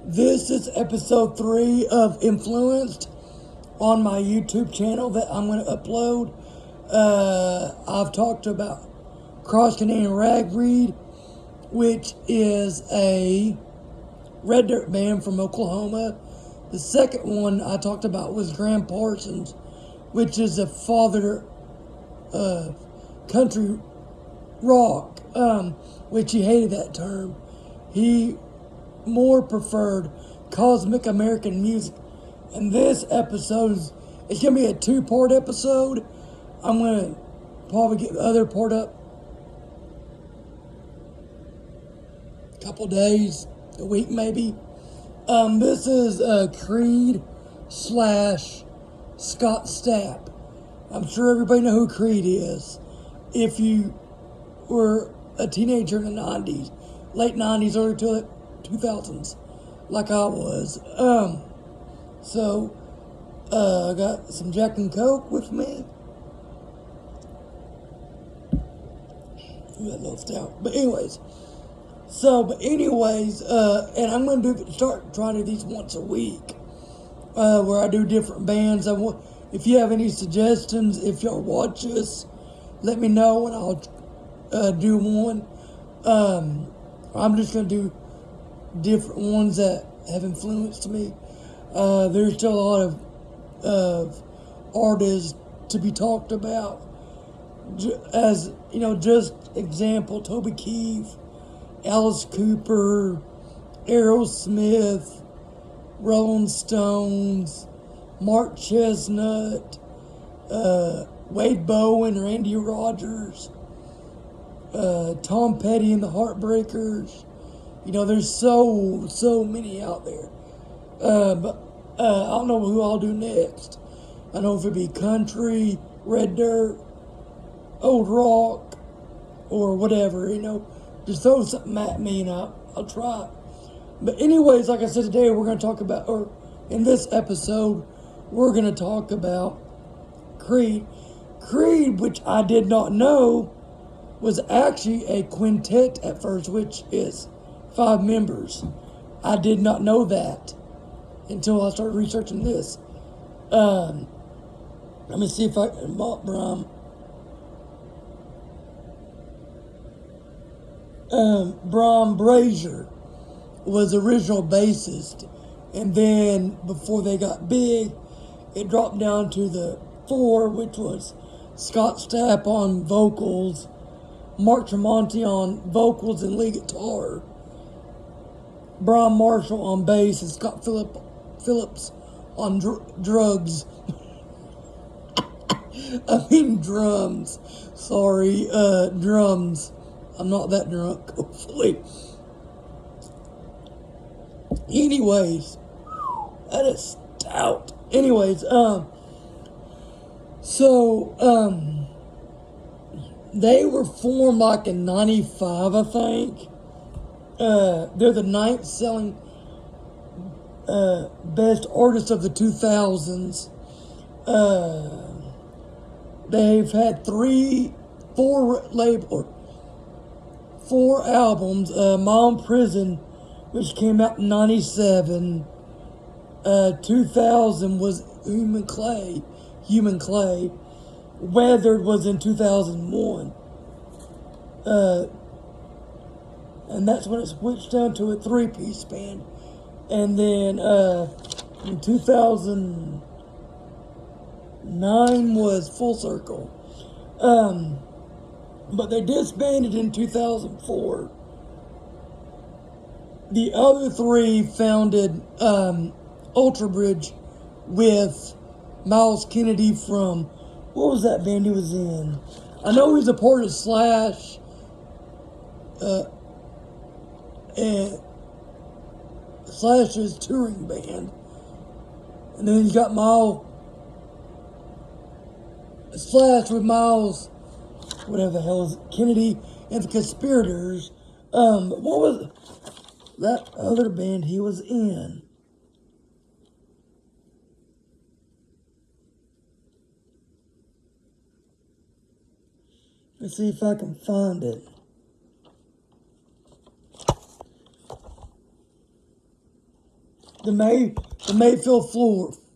This is episode 3 of Influenced on my YouTube channel that I'm going to upload. I've talked about Cross Canadian Ragweed, which is a red dirt band from Oklahoma. The second one I talked about was Graham Parsons, which is a father of country rock, which he hated that term. He more preferred cosmic American music. And this episode it's going to be a 2-part episode. I'm going to probably get the other part up a couple days, a week maybe. This is Creed / Scott Stapp. I'm sure everybody know who Creed is. If you were a teenager in the 90s, late 90s, early 2000s, like I was. I got some Jack and Coke with me. That little stout. But anyways, and I'm gonna start trying to do these once a week, where I do different bands. If you have any suggestions, if y'all watch this, let me know and I'll do one. I'm just gonna do different ones that have influenced me. There's still a lot of artists to be talked about. As you know, just example: Toby Keith, Alice Cooper, Aerosmith, Rolling Stones, Mark Chestnut, Wade Bowen, Randy Rogers, Tom Petty and the Heartbreakers. You know, there's so many out there. But I don't know who I'll do next. I don't know if it'd be country, red dirt, old rock, or whatever, you know. Just throw something at me and I'll try. But anyways, like I said, today we're going to talk about, or in this episode, we're going to talk about Creed. Creed, which I did not know, was actually a quintet at first, which is 5 members. I did not know that until I started researching this. Let me see if I can Bram Brazier was the original bassist, and then before they got big, it dropped down to the 4, which was Scott Stapp on vocals, Mark Tremonti on vocals and lead guitar, Brian Marshall on bass, and Scott Phillips on drugs. I mean drums. Sorry, drums. I'm not that drunk, hopefully. Anyways, that is stout. Anyways, they were formed like in 95, I think. They're the 9th selling best artist of the 2000s. They've had 4 albums. My Own Prison, which came out in 97. 2000 was Human Clay. Weathered was in 2001. And that's when it switched down to a 3-piece band. And then in 2009 was Full Circle. But they disbanded in 2004. The other 3 founded Ultra Bridge with Miles Kennedy from, what was that band he was in? I know he was a part of Slash. And Slash's touring band. And then he's got Slash with Miles, whatever the hell is it, Kennedy and the Conspirators. What was that other band he was in? Let's see if I can find it. the Mayfield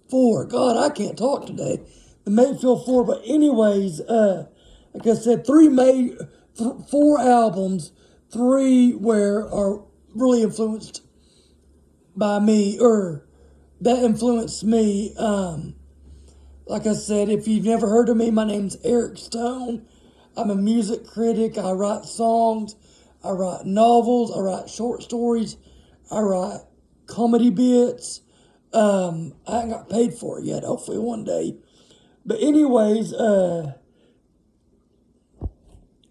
Four. God, I can't talk today. The Mayfield Four. But anyways, like I said, four albums, three where are really influenced by me, or that influenced me. Like I said, if you've never heard of me, my name's Eric Stone. I'm a music critic. I write songs, I write novels, I write short stories, I write comedy bits. I haven't got paid for it yet, hopefully one day. But anyways, but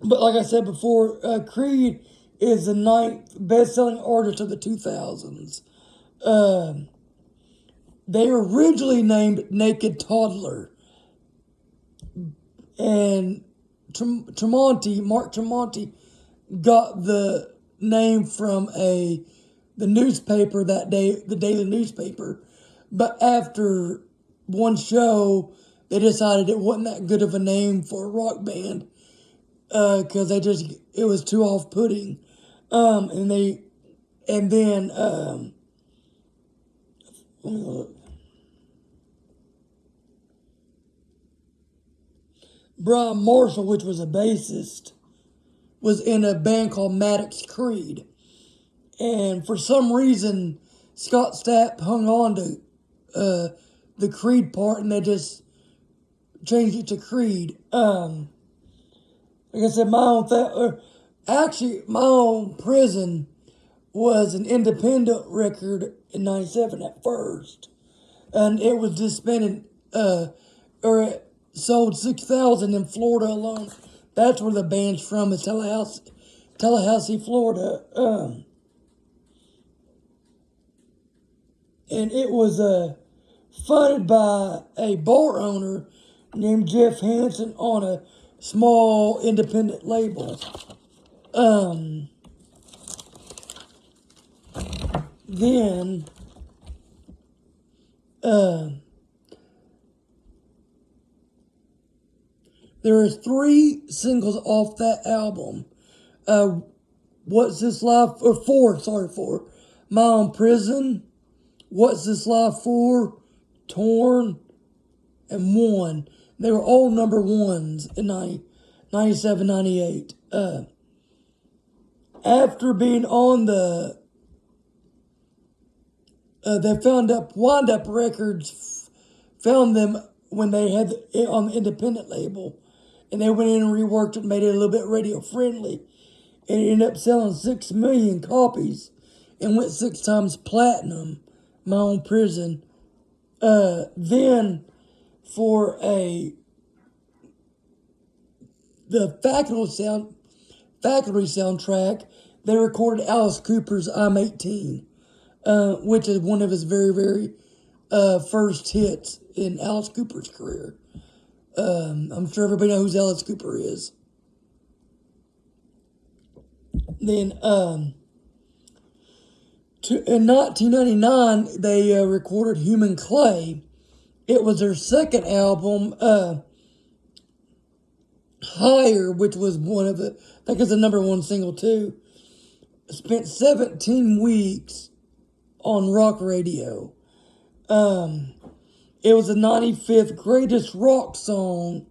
like I said before, Creed is the 9th best-selling artist of the 2000s. They were originally named Naked Toddler. And Mark Tremonti got the name from the newspaper that day, the daily newspaper. But after one show, they decided it wasn't that good of a name for a rock band, because it was too off-putting. And then let me look. Brian Marshall, which was a bassist, was in a band called Maddox Creed. And for some reason, Scott Stapp hung on to the Creed part, and they just changed it to Creed. Like I said, my own Prison was an independent record in '97 at first, and it was disbanded, or it sold 6,000 in Florida alone. That's where the band's from, is Tallahassee, Florida. And it was funded by a bar owner named Jeff Hansen on a small independent label. Then there are 3 singles off that album. What's This Life, or 4, sorry, 4. My Own Prison, What's This Life For, Torn, and One. They were all number ones in 97, 98. After being on they Wind Up Records found them when they had it on the independent label, and they went in and reworked it and made it a little bit radio friendly, and it ended up selling 6 million copies and went 6 times platinum. My Own Prison. Then for the faculty soundtrack, they recorded Alice Cooper's "I'm 18," which is one of his very, very first hits in Alice Cooper's career. I'm sure everybody knows who Alice Cooper is. Then, in 1999, they recorded Human Clay. It was their second album, Higher, which was one of the, I think it's the number 1 single too. Spent 17 weeks on rock radio. It was the 95th greatest rock song,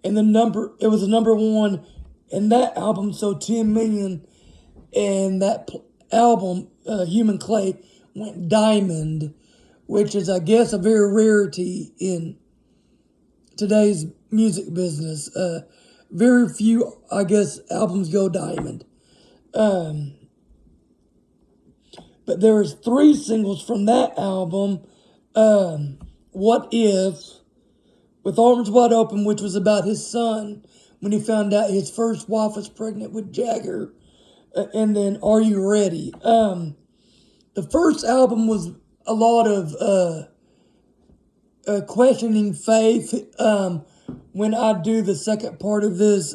and it was the number 1, and that album sold 10 million, and that album, Human Clay, went diamond, which is, I guess, a very rarity in today's music business. Very few, I guess, albums go diamond. But there was 3 singles from that album. What If, With Arms Wide Open, which was about his son when he found out his first wife was pregnant with Jagger, and then Are You Ready? The first album was a lot of questioning faith. When I do the second part of this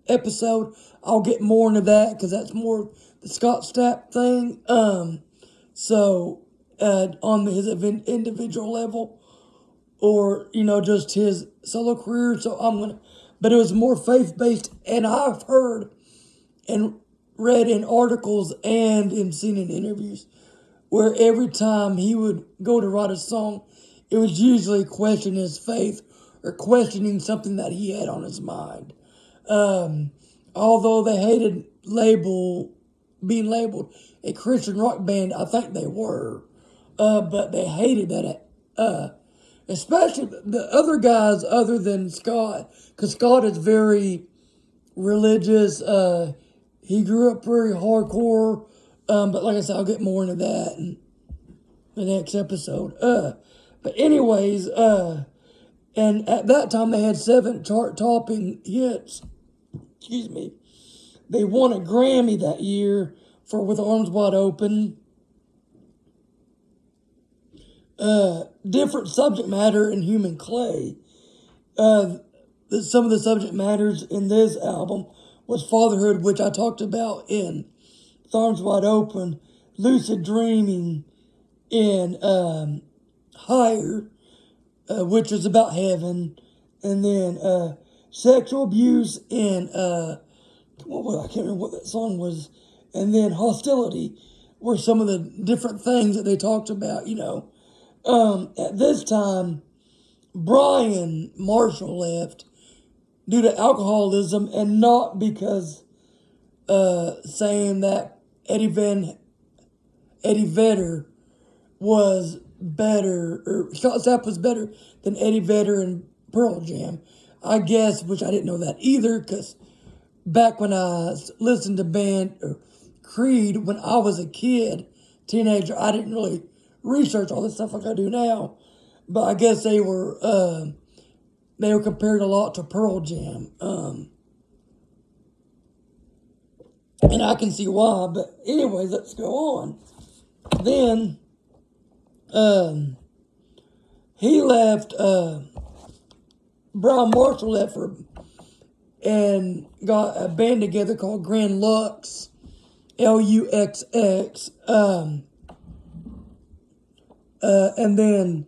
episode, I'll get more into that, because that's more the Scott Stapp thing. On his individual level, or, just his solo career. But it was more faith-based, and I've heard and read in articles and seen in interviews where every time he would go to write a song, it was usually questioning his faith or questioning something that he had on his mind. Although they hated being labeled a Christian rock band, I think they were, but they hated that. Especially the other guys, other than Scott, because Scott is very religious. He grew up very hardcore, but like I said, I'll get more into that in the next episode. But anyways, and at that time they had 7 chart-topping hits. Excuse me. They won a Grammy that year for With Arms Wide Open. Different subject matter in Human Clay. Some of the subject matters in this album was fatherhood, which I talked about in With Arms Wide Open, lucid dreaming in Higher, which is about heaven, and then sexual abuse in I can't remember what that song was, and then Hostility were some of the different things that they talked about. At this time, Brian Marshall left due to alcoholism, and not because saying that Eddie Vedder was better, or Scott Stapp was better than Eddie Vedder and Pearl Jam. I guess, which I didn't know that either, because back when I listened to Creed when I was a teenager, I didn't really research all this stuff like I do now. But I guess they were compared a lot to Pearl Jam. And I can see why, but anyways, let's go on. Then, he left, Brian Marshall left and got a band together called Grand Lux, Luxx, and then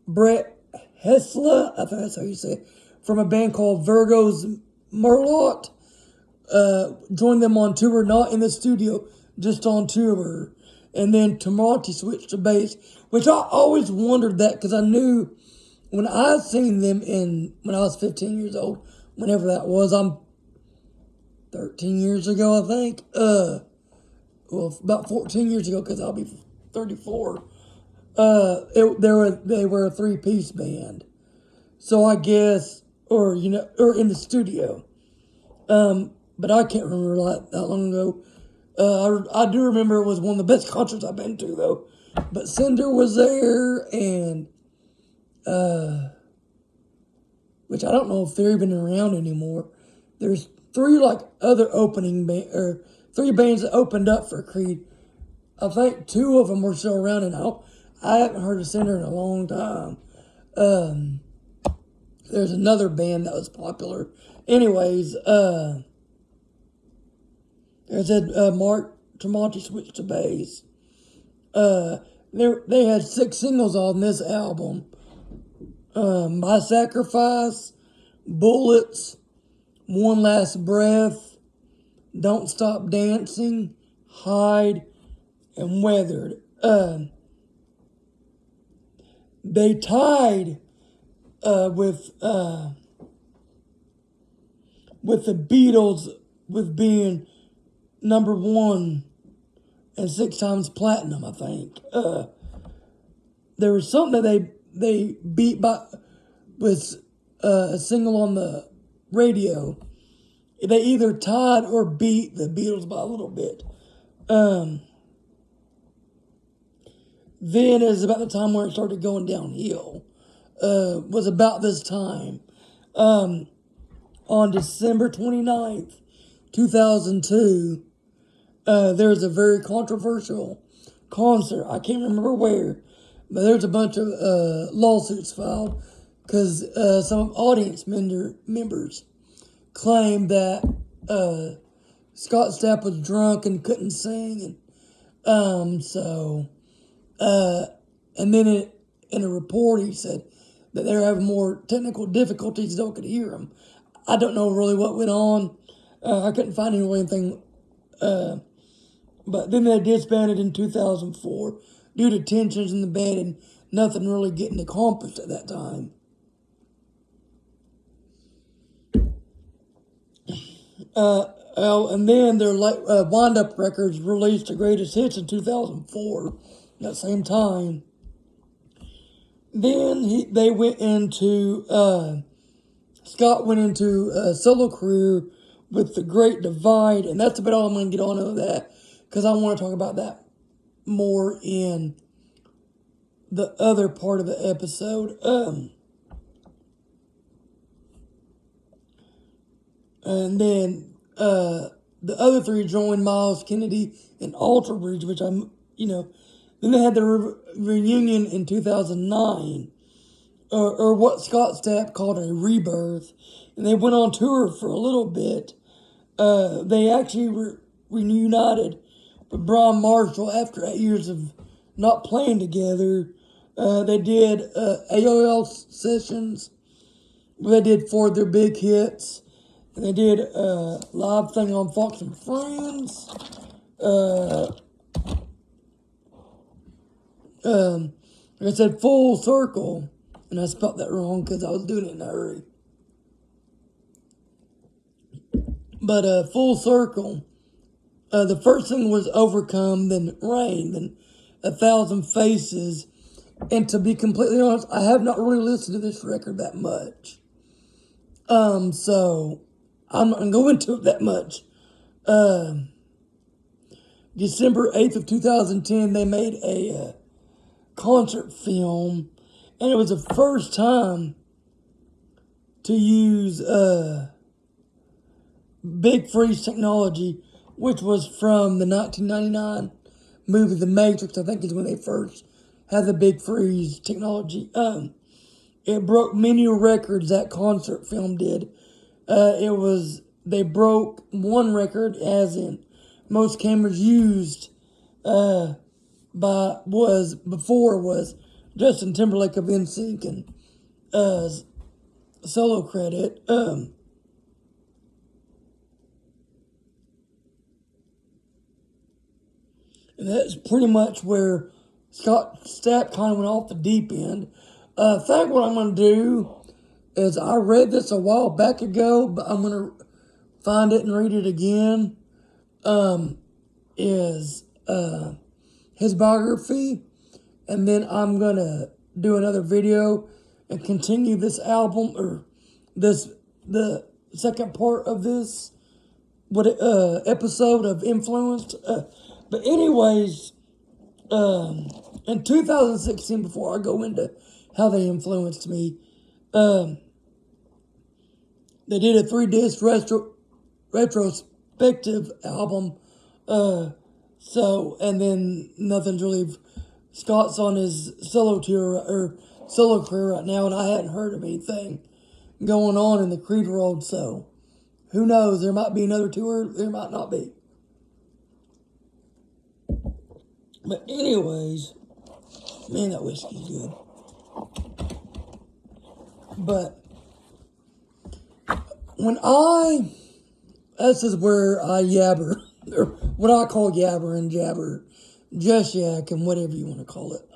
Brett Hessler, I think that's how you say it, from a band called Virgo's Merlot, joined them on tour, not in the studio, just on tour. And then Tremonti switched to bass, which I always wondered that, because I knew when I seen them when I was 15 years old, whenever that was, I'm 13 years ago, I think. Well, about 14 years ago, because I'll be 34. They were a 3-piece band. So I guess, or in the studio. But I can't remember that long ago. I do remember it was one of the best concerts I've been to, though. But Cinder was there, and which I don't know if they're even around anymore. There's 3 other or 3 bands that opened up for Creed. I think 2 of them were still around, and I haven't heard of Cinder in a long time. There's another band that was popular. Anyways, I said Mark Tremonti switched to bass. They had 6 singles on this album. My Sacrifice, Bullets, One Last Breath, Don't Stop Dancing, Hide, and Weathered. They tied with the Beatles with being number 1 and 6 times platinum, I think. There was something that they beat with a single on the radio. They either tied or beat the Beatles by a little bit. Then it was about the time where it started going downhill. Was about this time. On December 29th, 2002, there was a very controversial concert. I can't remember where, but there's a bunch of lawsuits filed because some audience members claimed that Scott Stapp was drunk and couldn't sing, and and then in a report he said that they were having more technical difficulties, no one could hear him. I don't know really what went on. I couldn't find anything But then they disbanded in 2004 due to tensions in the band and nothing really getting accomplished at that time. And then their Wind Up Records released the Greatest Hits in 2004, that same time. Then they went into, Scott went into a solo career with The Great Divide, and that's about all I'm going to get on to that, because I want to talk about that more in the other part of the episode. And then the other three joined Miles Kennedy and Alter Bridge, which then they had the reunion in 2009, or what Scott Stapp called a rebirth, and they went on tour for a little bit. They actually reunited with Brian Marshall after 8 years of not playing together. They did AOL sessions, where they did 4 of their big hits. And they did a live thing on Fox and Friends. Like I said, Full Circle, and I spelled that wrong because I was doing it in a hurry. But Full Circle, the first thing was Overcome, then Rain, then 1,000 Faces. And to be completely honest, I have not really listened to this record that much. So I'm not going to go into it that much. December 8th of 2010, they made a concert film, and it was the first time to use Big Freeze technology, which was from the 1999 movie The Matrix. I think is when they first had the Big Freeze technology. It broke many records, that concert film did. They broke one record, as in most cameras used was Justin Timberlake of NSYNC and solo credit. And that's pretty much where Scott Stapp kind of went off the deep end. I think what I'm going to do is, I read this a while back ago, but I'm going to find it and read it again, is his biography, and then I'm going to do another video and continue this album, or the second part of this episode of Influenced. But anyways, in 2016, before I go into how they influenced me, they did a 3-disc retrospective album. And then nothing's really, Scott's on his solo tour or solo career right now, and I hadn't heard of anything going on in the Creed world, so who knows? There might be another tour, there might not be. But anyways, man, that whiskey's good. But this is where I yabber, or what I call yabber and jabber, just yak and whatever you want to call it.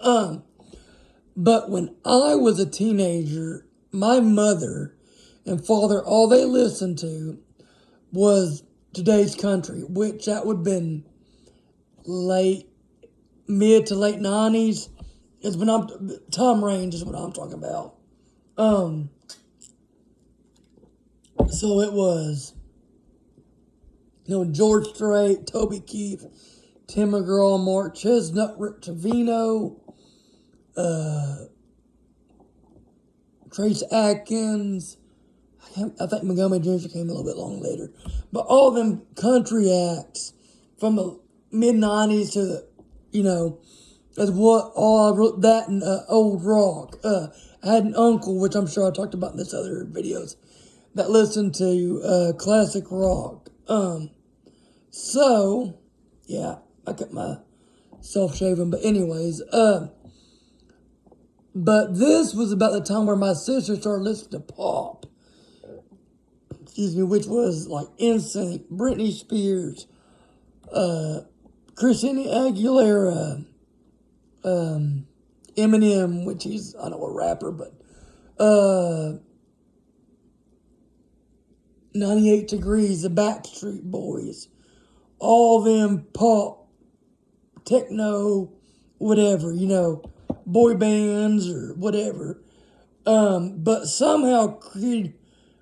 But when I was a teenager, my mother and father, all they listened to was today's country, which that would have been mid to late 90s. Is when time range is what I'm talking about. So it was, George Strait, Toby Keith, Tim McGraw, Mark Chestnut, Rick Trevino, Trace Atkins. I think Montgomery Ginger came a little bit long later. But all them country acts from the mid-90s to is what all I wrote, that and old rock. I had an uncle, which I'm sure I talked about in this other videos, that listened to classic rock. So, yeah, I kept myself shaving. But anyways, but this was about the time where my sister started listening to pop. Which was like NSYNC, Britney Spears, Christina Aguilera, Eminem, which he's, I know, a rapper, but 98 Degrees, the Backstreet Boys, all them pop, techno, whatever, boy bands or whatever. But somehow Creed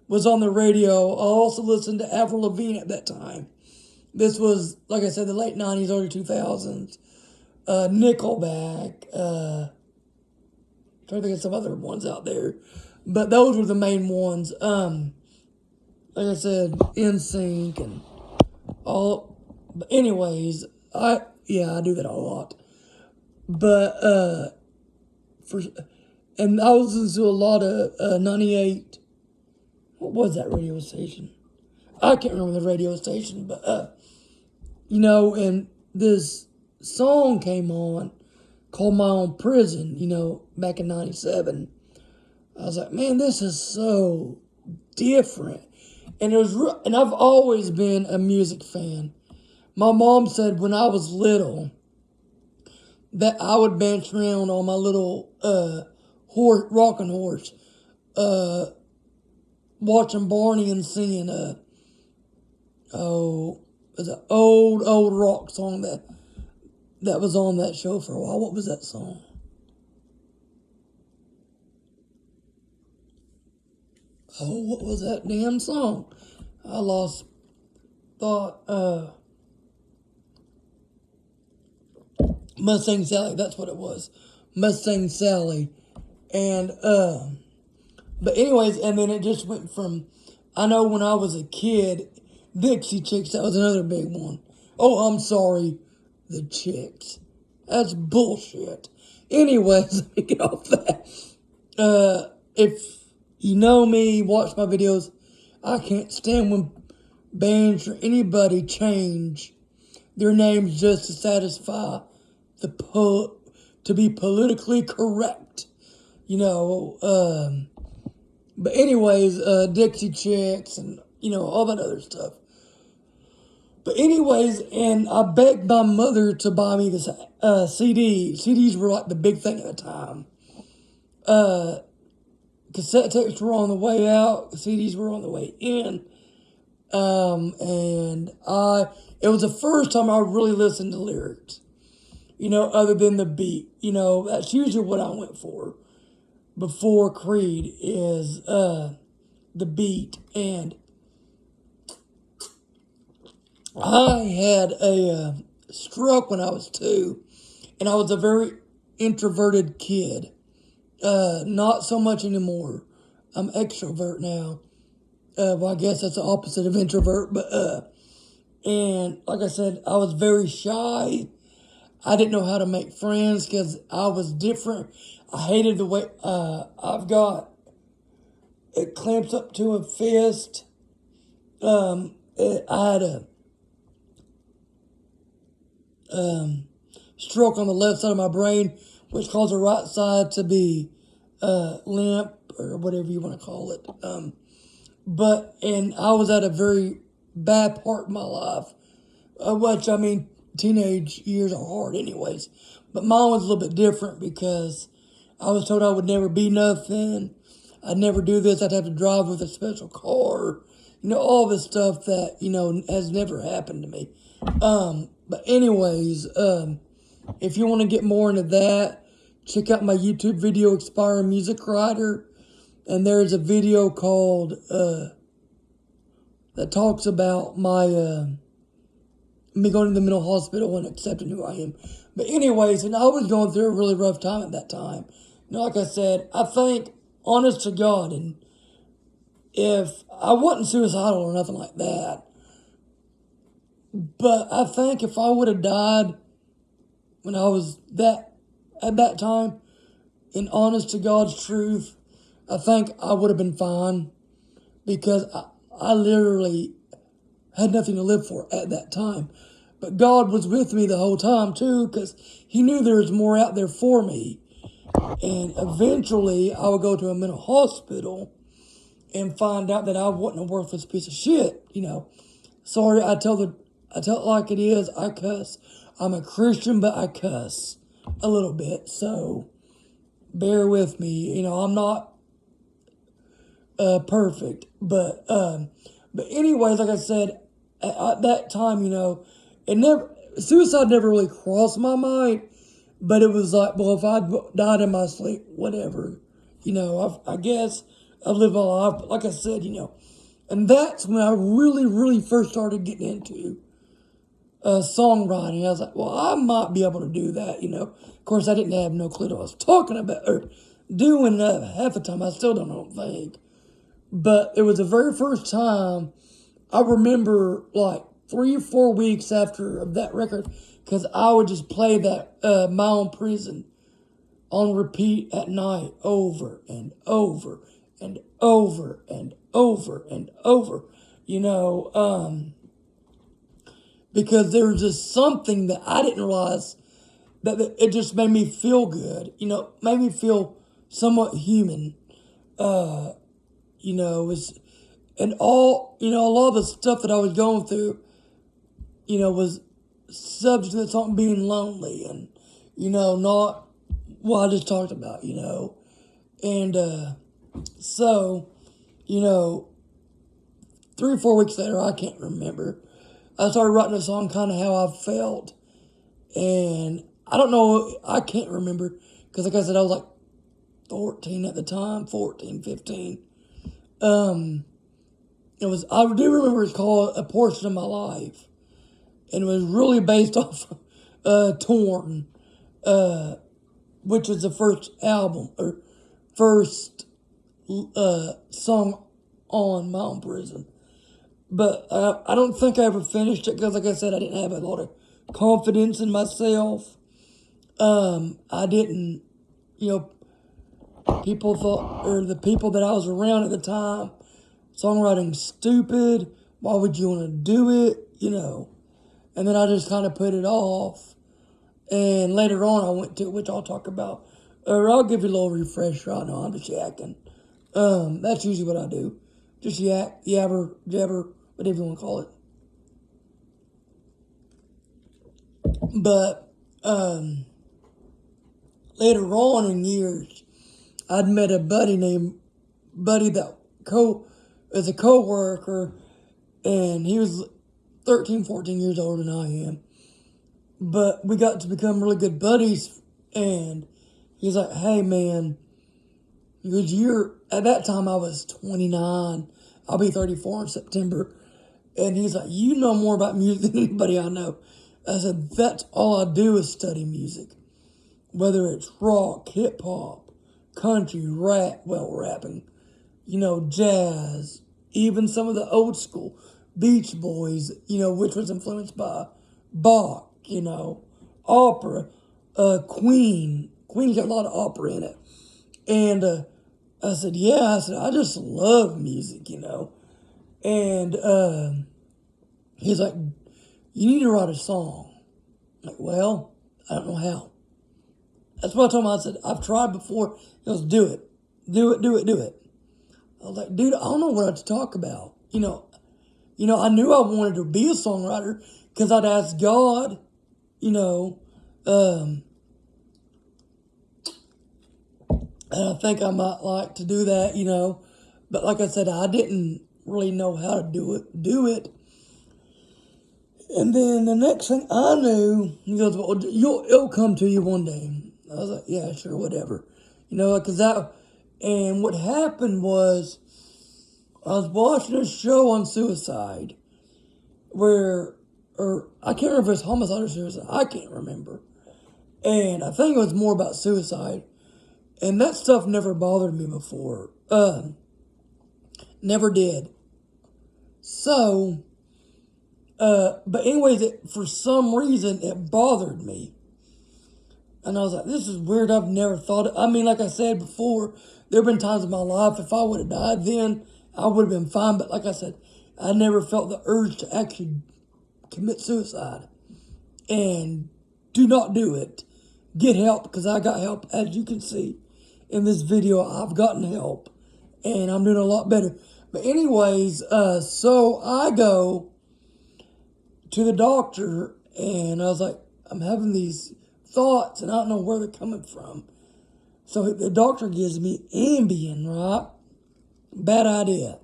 was on the radio. I also listened to Avril Lavigne at that time. This was, like I said, the late 90s, early 2000s. Nickelback. Trying to think of some other ones out there. But those were the main ones. Like I said, NSYNC and all. But anyways, I do that a lot. But, and I was listening to a lot of 98. What was that radio station? I can't remember the radio station, but, and this song came on called My Own Prison, back in 97. I was like, man, this is so different. And and I've always been a music fan. My mom said when I was little that I would bounce around on my little rocking horse, watching Barney and singing it was an old rock song that was on that show for a while. What was that song? Oh, what was that damn song? I lost thought. Mustang Sally, that's what it was. Mustang Sally. And, but anyways, and then it just went from, I know when I was a kid, Dixie Chicks, that was another big one. Oh, I'm sorry, the Chicks. That's bullshit. Anyways, let me get off that. If you know me, watch my videos, I can't stand when bands or anybody change their names just to satisfy to be politically correct. But anyways, Dixie Chicks and, all that other stuff. But anyways, and I begged my mother to buy me this CD. CDs were like the big thing at the time. Cassette tapes were on the way out. CDs were on the way in. And it was the first time I really listened to lyrics, other than the beat. That's usually what I went for before Creed is the beat. And I had a stroke when I was 2, and I was a very introverted kid. Not so much anymore. I'm extrovert now. Well, I guess that's the opposite of introvert, but, and like I said, I was very shy. I didn't know how to make friends because I was different. I hated the way, it clamps up to a fist. I had a, stroke on the left side of my brain, which caused the right side to be, limp or whatever you want to call it. And I was at a very bad part of my life, which, teenage years are hard anyways. But mine was a little bit different because I was told I would never be nothing. I'd never do this. I'd have to drive with a special car. All this stuff that, has never happened to me. But anyways, if you want to get more into that, check out my YouTube video, Expiring Music Writer. And there's a video called, that talks about me going to the mental hospital and accepting who I am. But anyways, and I was going through a really rough time at that time. Like I said, I think, honest to God, and if I wasn't suicidal or nothing like that, but I think if I would have died when I was at that time, in honest to God's truth, I think I would have been fine because I literally had nothing to live for at that time. But God was with me the whole time too, because he knew there was more out there for me. And eventually I would go to a mental hospital and find out that I wasn't a worthless piece of shit, Sorry, I tell it like it is. I cuss. I'm a Christian, but I cuss a little bit, so bear with me. I'm not perfect, but anyways, like I said, at that time, suicide never really crossed my mind, but it was like, well, if I died in my sleep, whatever, I guess I've lived my life. But like I said, and that's when I really, really first started getting into songwriting. I was like, well, I might be able to do that, Of course, I didn't have no clue what I was talking about or doing half the time. I still don't think. But it was the very first time I remember, like 3 or 4 weeks after that record, because I would just play that My Own Prison on repeat at night over and over and over and over and over, because there was just something that I didn't realize that it just made me feel good, made me feel somewhat human. Was, and all, a lot of the stuff that I was going through, was subject to the song being lonely and, not what I just talked about, and, so, 3 or 4 weeks later, I can't remember, I started writing a song kind of how I felt, and I don't know, I can't remember, because like I said, I was like 14 at the time, 14, 15. I do remember it's called A Portion of My Life. And it was really based off Torn, which was the first album, or first song on My Own Prison. But I don't think I ever finished it, because like I said, I didn't have a lot of confidence in myself. I didn't, people thought, or the people that I was around at the time, songwriting stupid, why would you want to do it, and then I just kind of put it off, and later on I went to, which I'll talk about, or I'll give you a little refresher. I know I'm just yakking, that's usually what I do, just yak, yabber, jabber, whatever you want to call it, but, later on in years, I'd met a buddy that is a co-worker, and he was 13, 14 years older than I am. But we got to become really good buddies, and he's like, hey man, because at that time I was 29, I'll be 34 in September, and he's like, you know more about music than anybody I know. I said, that's all I do is study music. Whether it's rock, hip-hop, country, rapping, jazz, even some of the old school, Beach Boys, which was influenced by Bach, opera, Queen. Queen's got a lot of opera in it. And I said, I just love music, And he's like, you need to write a song. I'm like, well, I don't know how. That's what I told him. I said, I've tried before. He goes, do it. Do it. I was like, dude, I don't know what to talk about. I knew I wanted to be a songwriter because I'd asked God, and I think I might like to do that, but like I said, I didn't really know how to do it. And then the next thing I knew, he goes, well, it'll come to you one day. I was like, yeah, sure, whatever. And what happened was, I was watching a show on suicide or I can't remember if it's homicide or suicide. I can't remember. And I think it was more about suicide. And that stuff never bothered me before. Never did. So, but anyways, for some reason, it bothered me. And I was like, this is weird. I've never thought it. I mean, like I said before, there have been times in my life, if I would have died then, I would have been fine. But like I said, I never felt the urge to actually commit suicide. And do not do it. Get help, because I got help. As you can see in this video, I've gotten help. And I'm doing a lot better. But anyways, so I go to the doctor, and I was like, I'm having these thoughts and I don't know where they're coming from. So the doctor gives me Ambien, right? Bad idea.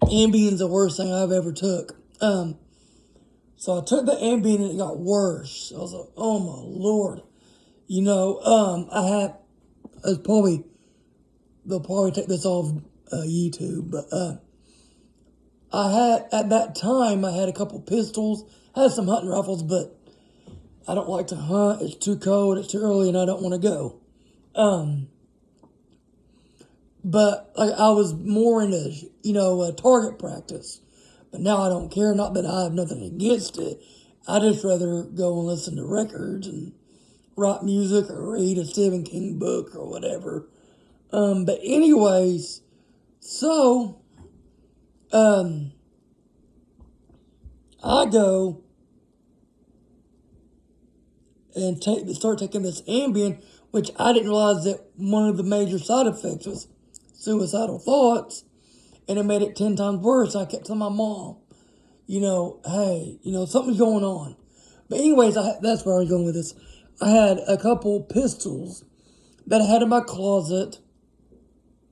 Ambien's the worst thing I've ever took. So I took the Ambien and it got worse. I was like, oh my Lord. They'll probably take this off YouTube, but at that time, I had a couple pistols, had some hunting rifles, but I don't like to hunt. It's too cold, it's too early, and I don't want to go. But like I was more into, target practice. But now I don't care. Not that I have nothing against it. I just rather go and listen to records and write music or read a Stephen King book or whatever. But anyways, so I go and start taking this Ambien, which I didn't realize that one of the major side effects was suicidal thoughts, and it made it 10 times worse. I kept telling my mom, hey, something's going on. But anyways, that's where I was going with this. I had a couple pistols that I had in my closet.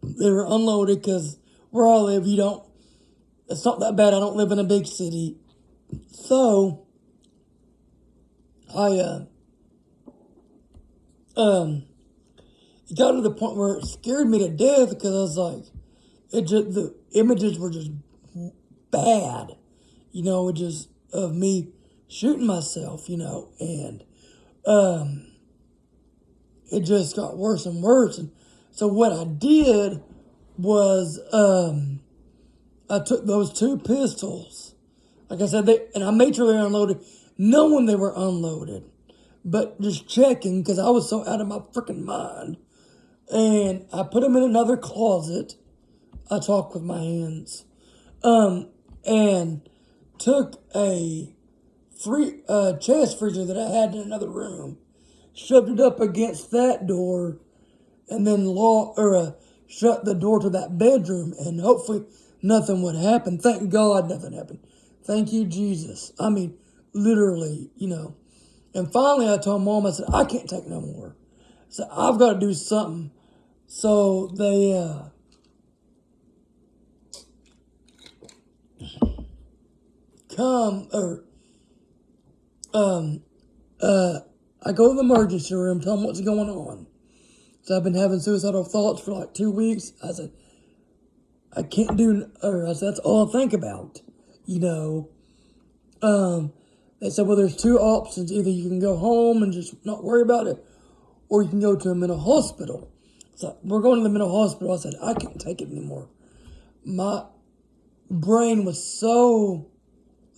They were unloaded because where I live, it's not that bad. I don't live in a big city. So, it got to the point where it scared me to death because I was like, the images were just bad, of me shooting myself, and it just got worse and worse. And so what I did was I took those two pistols, like I said, and I made sure they were unloaded, knowing they were unloaded, but just checking because I was so out of my freaking mind. And I put them in another closet. I talk with my hands. And took a chest freezer that I had in another room, shoved it up against that door, and then shut the door to that bedroom, and hopefully nothing would happen. Thank God nothing happened. Thank you, Jesus. I mean, literally, And finally I told Mom, I said, I can't take no more. So I've got to do something. So they, I go to the emergency room, tell them what's going on. So I've been having suicidal thoughts for like 2 weeks. I said, I can't I said, that's all I think about, They said, well, there's two options. Either you can go home and just not worry about it, or you can go to a mental hospital. So we're going to the mental hospital. I said, I can't take it anymore. My brain was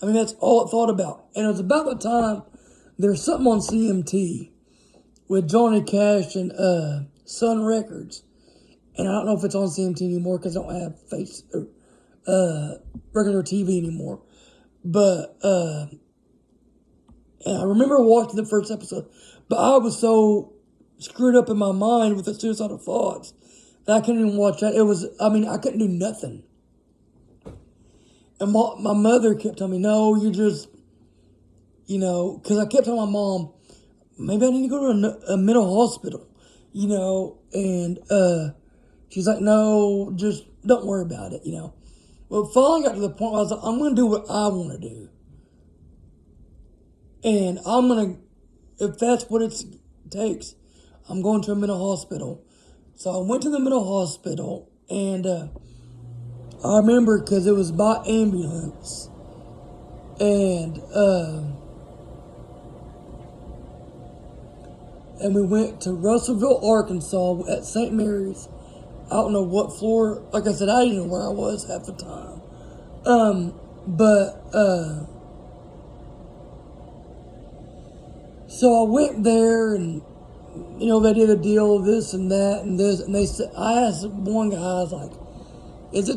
that's all it thought about. And it was about the time there's something on CMT with Johnny Cash and Sun Records. And I don't know if it's on CMT anymore because I don't have regular TV anymore. But and I remember watching the first episode, but I was so screwed up in my mind with the suicidal thoughts that I couldn't even watch that. I couldn't do nothing. And my mother kept telling me, no, you just, because I kept telling my mom, maybe I need to go to a mental hospital, and she's like, no, just don't worry about it, Well, it finally got to the point where I was like, I'm going to do what I want to do. And if that's what it takes, I'm going to a mental hospital. So I went to the mental hospital, and I remember because it was by ambulance. And we went to Russellville, Arkansas at St. Mary's. I don't know what floor. Like I said, I didn't know where I was half the time. So I went there, and they did a deal of this and that and this, and they said, I asked one guy, I was like, is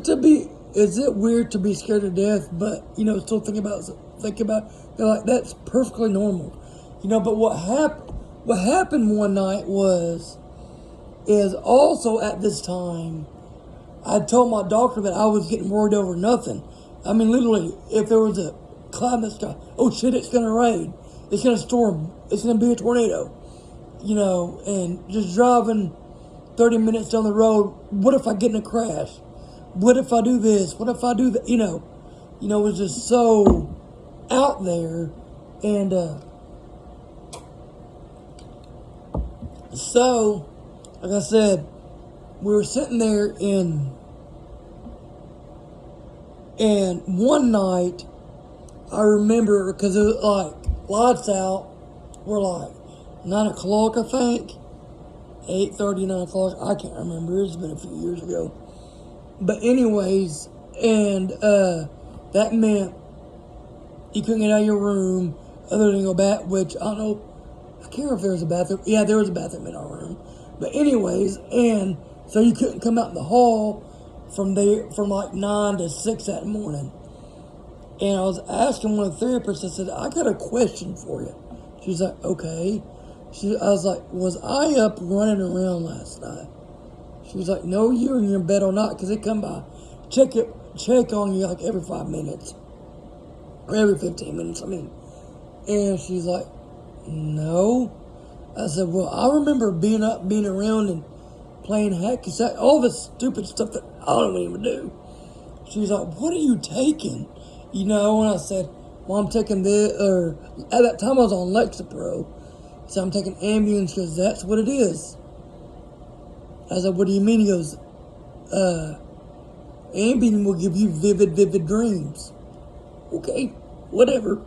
it weird to be scared to death, but still think about? They're like, that's perfectly normal, But what happened one night is also at this time, I told my doctor that I was getting worried over nothing. I mean, literally, if there was a cloud in the sky. Oh shit, it's gonna rain. It's gonna storm. It's gonna be a tornado. You know, and just driving 30 minutes down the road, what if I get in a crash? What if I do this? What if I do that? You know, it was just so out there. And so, like I said, we were sitting there and one night, I remember, because it was like, lights out, were like 9 o'clock, I think. 8:30, 9 o'clock, I can't remember, it's been a few years ago. But anyways, and that meant you couldn't get out of your room other than go back, which I don't know, I can't remember if there was a bathroom. Yeah, there was a bathroom in our room. But anyways, and so you couldn't come out in the hall from like 9 to 6 that morning. And I was asking one of the therapists, I said, I got a question for you. She's like, okay. I was like, was I up running around last night? She was like, no, you were in your bed all night, because they come by, check on you like every 5 minutes. Or every 15 minutes, I mean. And she's like, no. I said, well, I remember being up, being around, and playing hacky sack, all this stupid stuff that I don't even do. She's like, what are you taking? You know, and I said, well, I'm taking this, or at that time I was on Lexapro. So I'm taking Ambien. She goes, that's what it is. I said, what do you mean? He goes, Ambien will give you vivid dreams. Okay, whatever.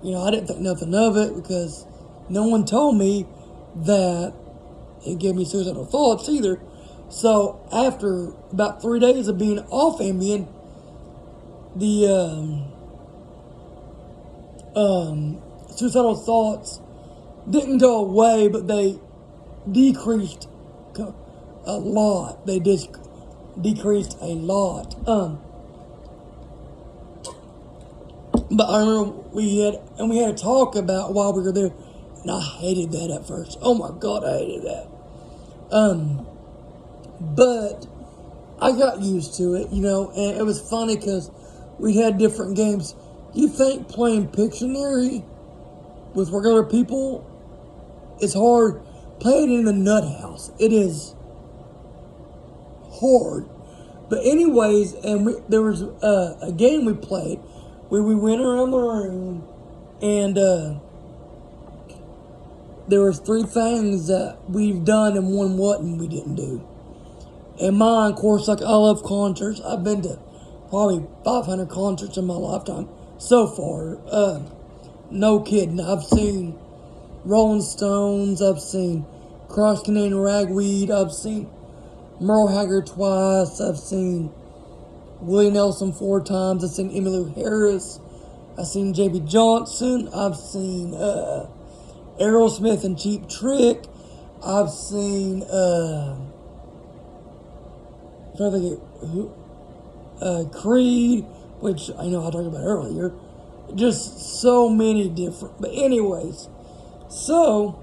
You know, I didn't think nothing of it because no one told me that it gave me suicidal thoughts either. So after about 3 days of being off Ambien, the suicidal thoughts didn't go away, but they decreased a lot. They decreased a lot. But I remember we had a talk about while we were there, and I hated that at first. Oh my God, I hated that. But I got used to it, you know, and it was funny because we had different games. You think playing Pictionary with regular people is hard? Playing in the nut house, it is hard. But anyways, and there was a game we played where we went around the room, and there was 3 things that we've done and one wasn't we didn't do. And mine, of course, like I love concerts. I've been to probably 500 concerts in my lifetime so far. No kidding. I've seen Rolling Stones. I've seen Cross Canadian Ragweed. I've seen Merle Haggard twice. I've seen Willie Nelson 4 times. I've seen Emmylou Harris. I've seen J.B. Johnson. I've seen Aerosmith and Cheap Trick. I've seen Creed, which I know I talked about earlier. Just so many different. But anyways, so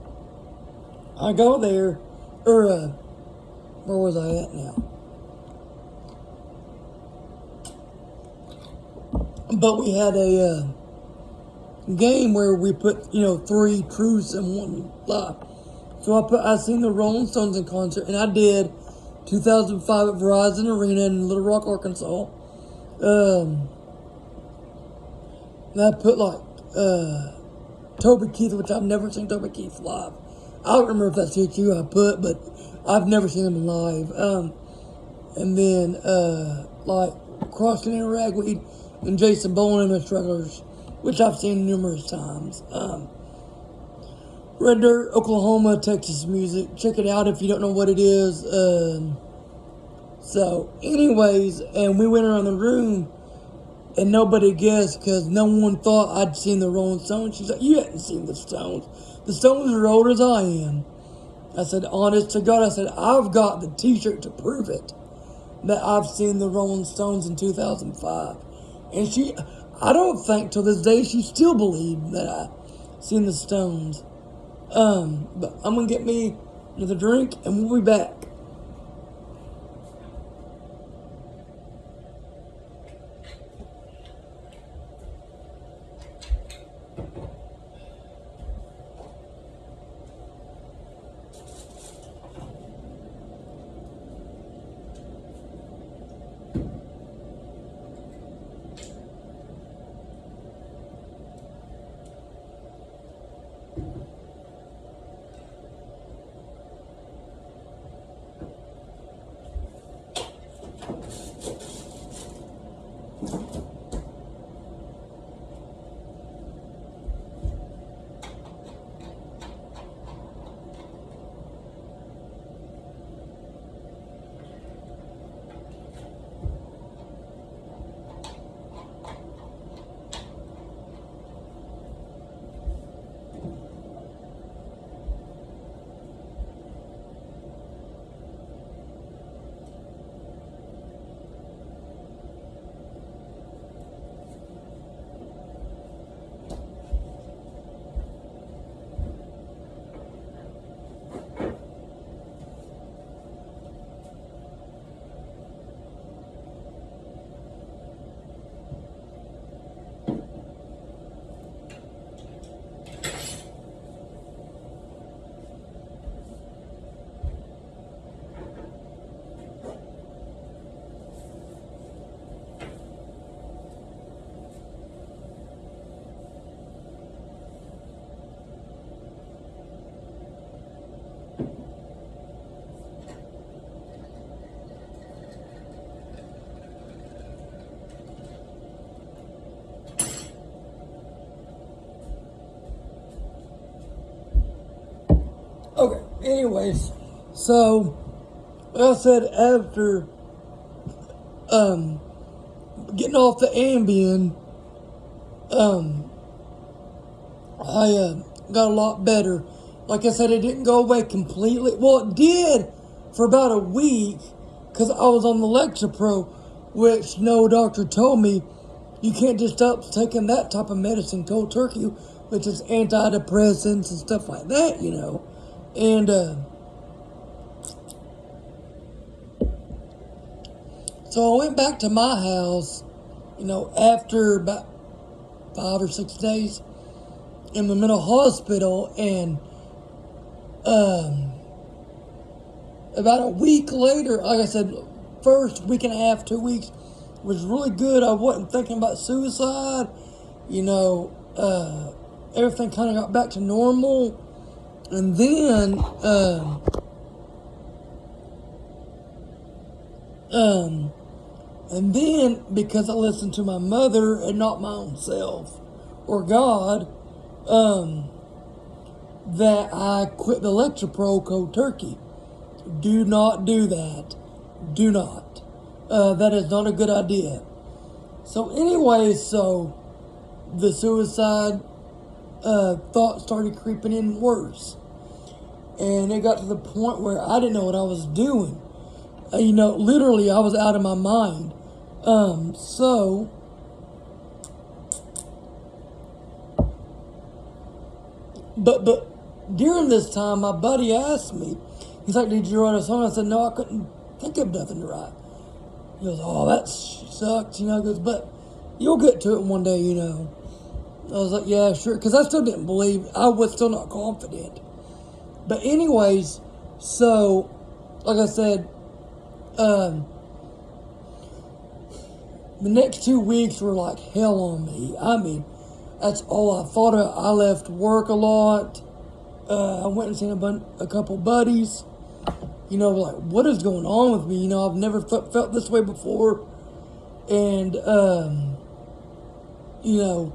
I go there, or where was I at now? But we had a game where we put, 3 truths and 1 lie. So I seen the Rolling Stones in concert, and I did 2005 at Verizon Arena in Little Rock, Arkansas. And I put Toby Keith, which I've never seen Toby Keith live. I don't remember if that's who I put, but I've never seen him live. And then Cross Canadian Ragweed and Jason Bourne and the Strugglers, which I've seen numerous times. Red Dirt, Oklahoma, Texas music. Check it out if you don't know what it is. So, anyways, and we went around the room, and nobody guessed because no one thought I'd seen the Rolling Stones. She's like, you hadn't seen the Stones. The Stones are old as I am. I said, honest to God, I said, I've got the t-shirt to prove it, that I've seen the Rolling Stones in 2005. And I don't think till this day she still believed that I seen the Stones. But I'm gonna get me another drink and we'll be back. anyways, so like I said, after getting off the Ambien, I got a lot better. Like I said, it didn't go away completely. Well, it did for about a week because I was on the Lexapro, which no doctor told me you can't just stop taking that type of medicine cold turkey, which is antidepressants and stuff like that, you know. And so I went back to my house, you know, after about 5 or 6 days in the mental hospital, and about a week later, like I said, first week and a half, 2 weeks was really good. I wasn't thinking about suicide, you know, everything kind of got back to normal, and then, because I listened to my mother and not my own self or God, that I quit the Lexapro cold turkey. Do not do that. Do not. That is not a good idea. So anyway, so the suicide thought started creeping in worse. And it got to the point where I didn't know what I was doing. You know, literally I was out of my mind. But during this time, my buddy asked me, he's like, did you write a song? I said, no, I couldn't think of nothing to write. He goes, oh, that sucks, you know. He goes, but you'll get to it one day, you know. I was like, yeah, sure, because I still didn't believe, I was still not confident. But anyways, so, like I said, the next 2 weeks were like hell on me. I mean, that's all I thought of. I left work a lot. I went and seen a couple buddies. You know, like, what is going on with me? You know, I've never felt this way before. And, you know,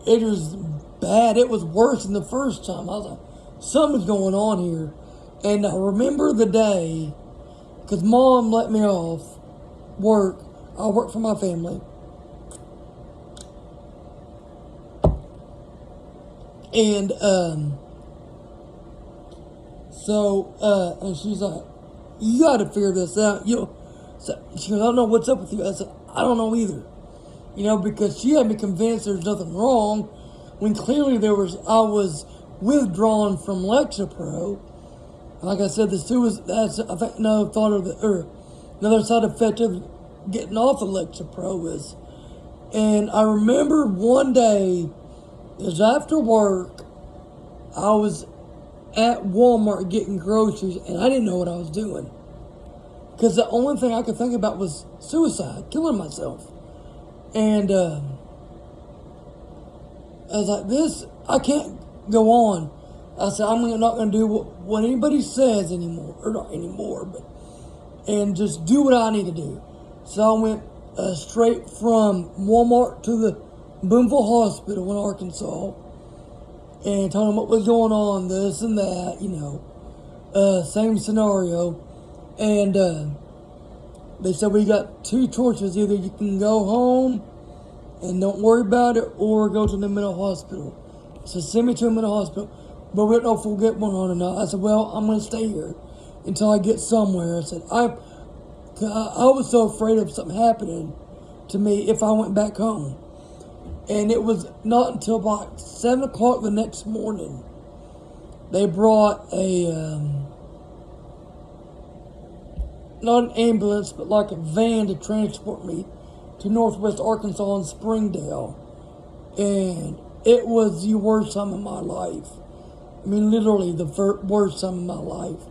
it was bad. It was worse than the first time. I was like, something's going on here. And I remember the day, because Mom let me off work. I work for my family. And, and she's like, you gotta figure this out. She goes, I don't know what's up with you. I said, I don't know either. You know, because she had me convinced there's nothing wrong, when clearly I was withdrawn from Lexapro. Like I said, that's, I think, another side effect of getting off of Lexapro is, and I remember one day, it was after work, I was at Walmart getting groceries, and I didn't know what I was doing. Because the only thing I could think about was suicide, killing myself. And I was like, I can't go on. I said, I'm not going to do what anybody says anymore, or not anymore, and just do what I need to do. So I went straight from Walmart to the Boonville Hospital in Arkansas, and told them what was going on, this and that, you know, same scenario. And they said, we got two choices. Either you can go home and don't worry about it, or go to the mental hospital. So send me to a mental hospital, but we don't know if we'll get one or not. I said, well, I'm going to stay here until I get somewhere. I said, I was so afraid of something happening to me if I went back home. And it was not until about 7 o'clock the next morning, they brought not an ambulance, but like a van to transport me to Northwest Arkansas and Springdale. And it was the worst time of my life. I mean, literally the worst time of my life.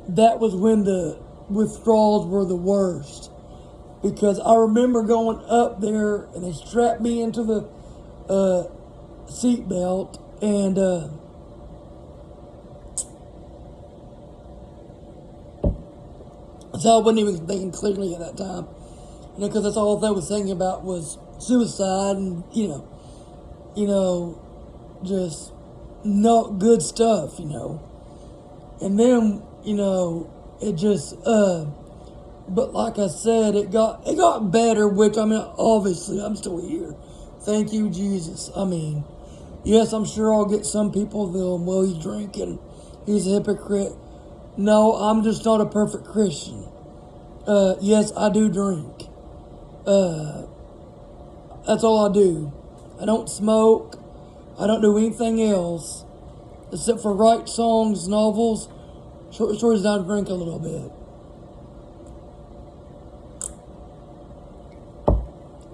That was when the withdrawals were the worst. Because I remember going up there, and they strapped me into the seat belt, and so I wasn't even thinking clearly at that time. You know, because that's all I was thinking about was suicide, and you know, just not good stuff, And then, it just, but like I said, it got better, which, I mean, obviously, I'm still here. Thank you, Jesus. I mean, yes, I'm sure I'll get some people that'll, well, he's drinking. He's a hypocrite. No, I'm just not a perfect Christian. Yes, I do drink. That's all I do. I don't smoke. I don't do anything else except for write songs, novels, short stories, and I drink a little bit.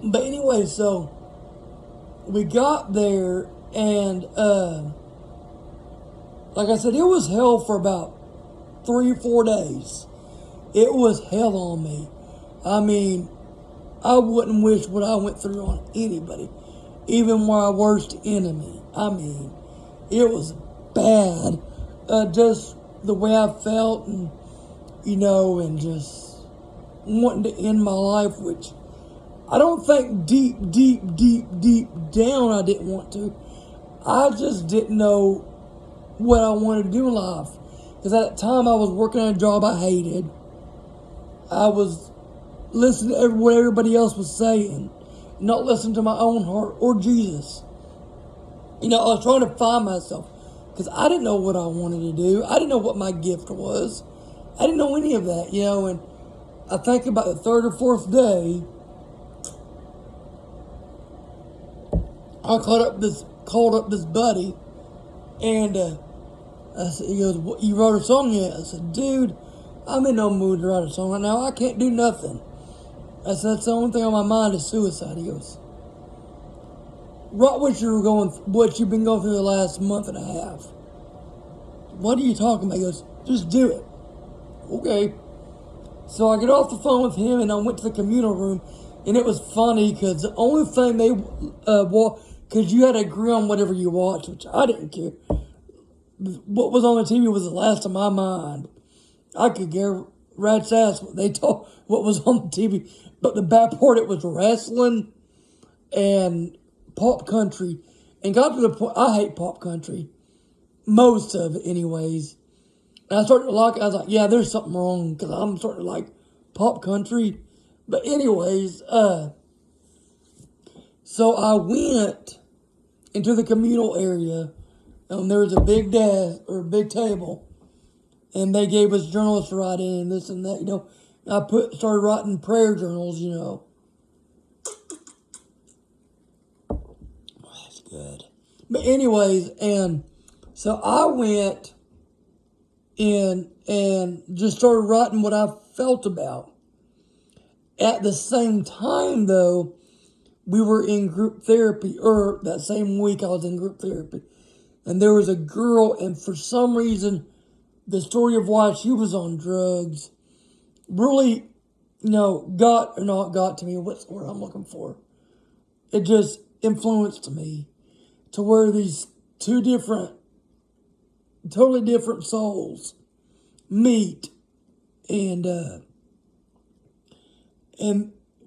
But anyway, so we got there, and like I said, it was hell for about 3 or 4 days. It was hell on me. I mean, I wouldn't wish what I went through on anybody, even my worst enemy. I mean, it was bad. Just the way I felt, and just wanting to end my life, which I don't think deep down I didn't want to. I just didn't know what I wanted to do in life. Because at that time I was working at a job I hated. I was listening to what everybody else was saying, not listening to my own heart or Jesus. I was trying to find myself because I didn't know what I wanted to do. I didn't know what my gift was. I didn't know any of that, and I think about the third or fourth day, I called up this buddy, and I said, he goes, "What, you wrote a song yet?" I said, "Dude, I'm in no mood to write a song right now. I can't do nothing." I said, "That's the only thing on my mind is suicide." He goes, "Write what you've been going through the last month and a half." "What are you talking about?" He goes, "Just do it." Okay. So I get off the phone with him, and I went to the communal room, and it was funny because the only thing they because you had to agree on whatever you watched, which I didn't care. What was on the TV was the last of my mind. I could care rat's ass what they told what was on the TV, but the bad part, it was wrestling and pop country, and got to the point I hate pop country, most of it, anyways. And I started to like it. I was like, yeah, there's something wrong because I'm starting to like pop country. But anyways, so I went into the communal area, and there was a big desk or a big table, and they gave us journals to write in, this and that, I started writing prayer journals, That's good. But anyways, and so I went in and just started writing what I felt about. At the same time, though, we were in group therapy, or that same week I was in group therapy, and there was a girl, and for some reason, the story of why she was on drugs really, got to me. What's the word I'm looking for? It just influenced me to where these two totally different souls meet, and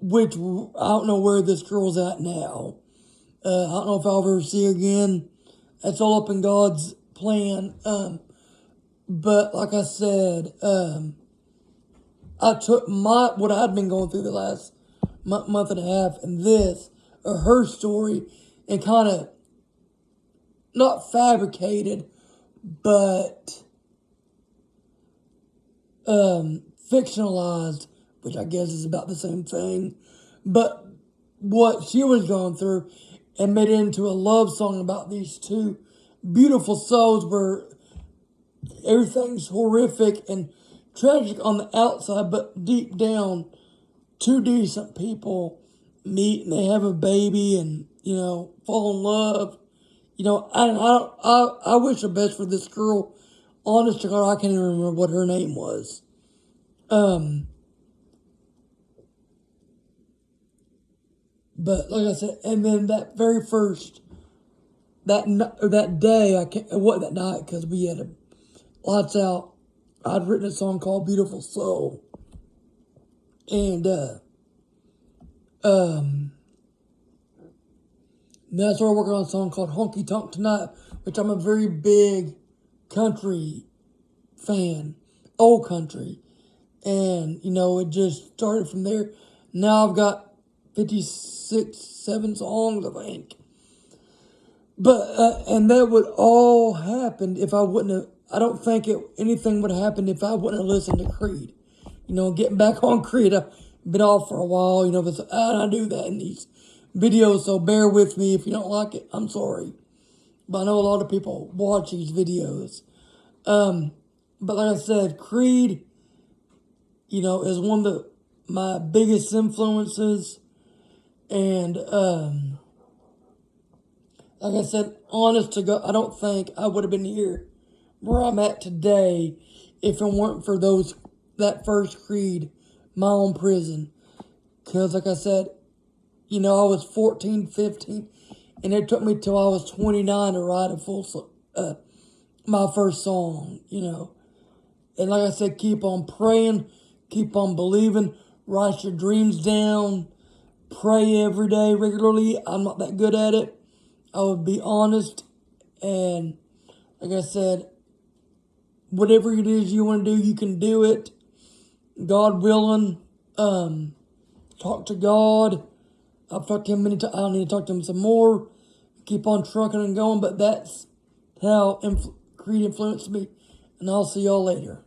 which I don't know where this girl's at now. I don't know if I'll ever see her again. That's all up in God's plan. But like I said, I took what I'd been going through the last month and a half, and her story, and kind of not fabricated, but fictionalized, which I guess is about the same thing, but what she was going through, and made it into a love song about these two beautiful souls where everything's horrific and tragic on the outside, but deep down, two decent people meet and they have a baby and, fall in love. I wish the best for this girl. Honest to God, I can't even remember what her name was. But like I said, and then that very first, that day, it wasn't that night because we had lights out. I'd written a song called Beautiful Soul. And And that's where I working on a song called Honky Tonk Tonight, which I'm a very big country fan, old country. And, it just started from there. Now I've got 56, 7 songs, I think. But, and that would all happen if I wouldn't have, I don't think anything would have happened if I wouldn't have listened to Creed. Getting back on Creed, I've been off for a while, but I do that in these videos, so bear with me. If you don't like it, I'm sorry. But I know a lot of people watch these videos. But like I said, Creed, is one of my biggest influences. And, like I said, honest to God, I don't think I would have been here where I'm at today if it weren't for that first Creed, my own prison. Because, like I said, I was 14, 15, and it took me till I was 29 to write my first song, And like I said, keep on praying, keep on believing, write your dreams down, pray every day regularly. I'm not that good at it. I would be honest. And like I said, whatever it is you want to do, you can do it. God willing, talk to God. I've talked to him many times. I need to talk to him some more. Keep on trucking and going. But that's how Creed influenced me. And I'll see y'all later.